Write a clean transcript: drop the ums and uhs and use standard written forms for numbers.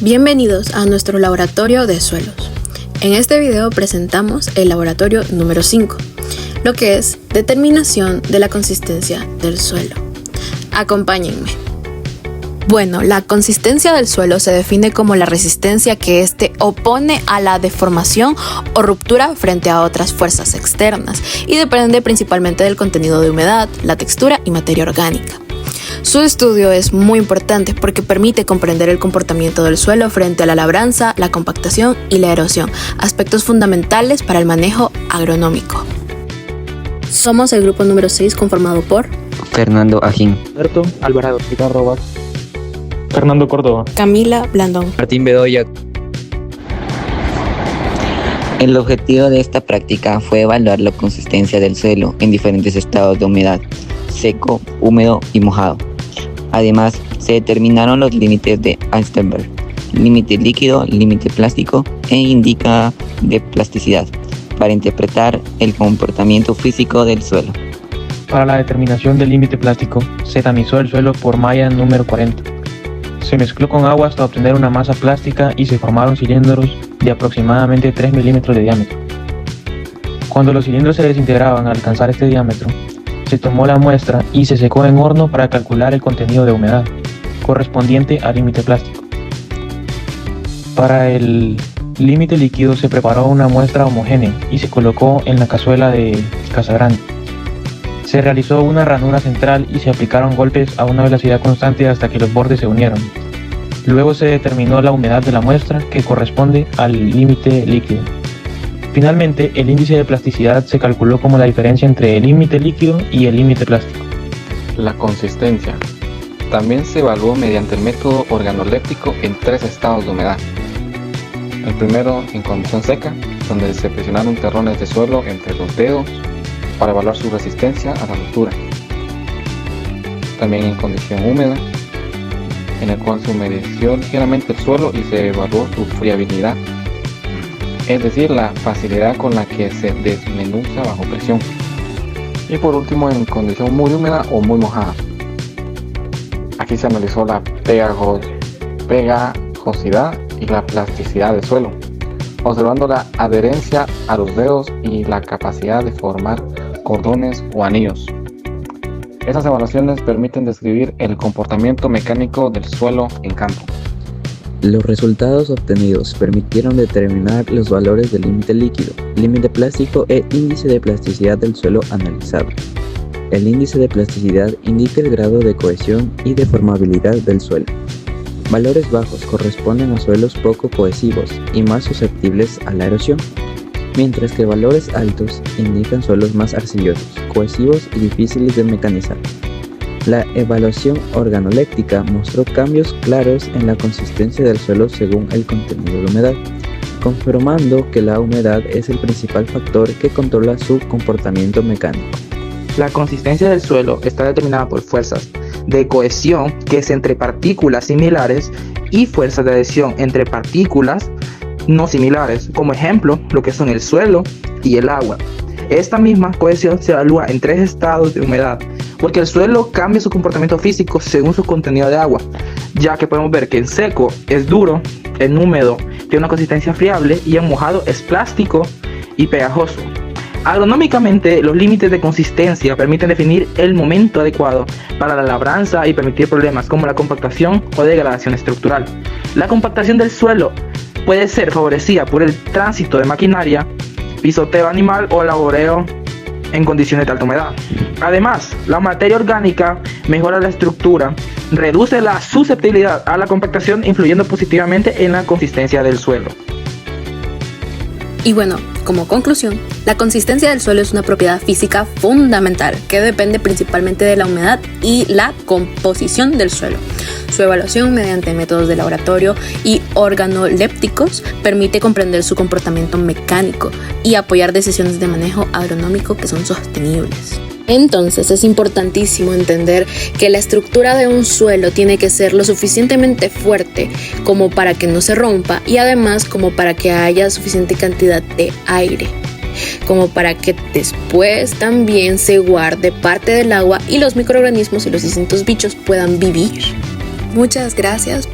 Bienvenidos a nuestro laboratorio de suelos. En este video presentamos el laboratorio número 5, lo que es determinación de la consistencia del suelo. Acompáñenme. Bueno, la consistencia del suelo se define como la resistencia que éste opone a la deformación o ruptura frente a otras fuerzas externas y depende principalmente del contenido de humedad, la textura y materia orgánica. Su estudio es muy importante porque permite comprender el comportamiento del suelo frente a la labranza, la compactación y la erosión, aspectos fundamentales para el manejo agronómico. Somos el grupo número 6 conformado por Fernando Ajín, Alberto Alvarado, Ricardo Vaz, Fernando Córdoba, Camila Blandón, Martín Bedoya. El objetivo de esta práctica fue evaluar la consistencia del suelo en diferentes estados de humedad, seco, húmedo y mojado. Además, se determinaron los límites de Eisenberg, límite líquido, límite plástico e indica de plasticidad, para interpretar el comportamiento físico del suelo. Para la determinación del límite plástico, se tamizó el suelo por malla número 40. Se mezcló con agua hasta obtener una masa plástica y se formaron cilindros de aproximadamente 3 milímetros de diámetro. Cuando los cilindros se desintegraban al alcanzar este diámetro, se tomó la muestra y se secó en horno para calcular el contenido de humedad correspondiente al límite plástico. Para el límite líquido se preparó una muestra homogénea y se colocó en la cazuela de Casagrande. Se realizó una ranura central y se aplicaron golpes a una velocidad constante hasta que los bordes se unieron. Luego se determinó la humedad de la muestra, que corresponde al límite líquido. Finalmente, el índice de plasticidad se calculó como la diferencia entre el límite líquido y el límite plástico. La consistencia también se evaluó mediante el método organoléptico en 3 estados de humedad. El primero en condición seca, donde se presionaron terrones de suelo entre los dedos para evaluar su resistencia a la ruptura. También en condición húmeda, en el cual se humedeció ligeramente el suelo y se evaluó su friabilidad, es decir, la facilidad con la que se desmenuza bajo presión. Y por último, en condición muy húmeda o muy mojada. Aquí se analizó la pegajosidad y la plasticidad del suelo, observando la adherencia a los dedos y la capacidad de formar cordones o anillos. Esas evaluaciones permiten describir el comportamiento mecánico del suelo en campo. Los resultados obtenidos permitieron determinar los valores del límite líquido, límite plástico e índice de plasticidad del suelo analizado. El índice de plasticidad indica el grado de cohesión y deformabilidad del suelo. Valores bajos corresponden a suelos poco cohesivos y más susceptibles a la erosión, mientras que valores altos indican suelos más arcillosos, cohesivos y difíciles de mecanizar. La evaluación organoléptica mostró cambios claros en la consistencia del suelo según el contenido de humedad, confirmando que la humedad es el principal factor que controla su comportamiento mecánico. La consistencia del suelo está determinada por fuerzas de cohesión, que es entre partículas similares, y fuerzas de adhesión entre partículas no similares, como ejemplo lo que son el suelo y el agua. Esta misma cohesión se evalúa en 3 estados de humedad, porque el suelo cambia su comportamiento físico según su contenido de agua, ya que podemos ver que en seco es duro, en húmedo tiene una consistencia friable y en mojado es plástico y pegajoso. Agronómicamente, los límites de consistencia permiten definir el momento adecuado para la labranza y permitir problemas como la compactación o degradación estructural. La compactación del suelo puede ser favorecida por el tránsito de maquinaria, pisoteo animal o laboreo en condiciones de alta humedad. Además, la materia orgánica mejora la estructura, reduce la susceptibilidad a la compactación, influyendo positivamente en la consistencia del suelo. Y bueno, como conclusión, la consistencia del suelo es una propiedad física fundamental que depende principalmente de la humedad y la composición del suelo. Su evaluación mediante métodos de laboratorio y organolépticos permite comprender su comportamiento mecánico y apoyar decisiones de manejo agronómico que son sostenibles. Entonces es importantísimo entender que la estructura de un suelo tiene que ser lo suficientemente fuerte como para que no se rompa y además como para que haya suficiente cantidad de aire, como para que después también se guarde parte del agua y los microorganismos y los distintos bichos puedan vivir. Muchas gracias.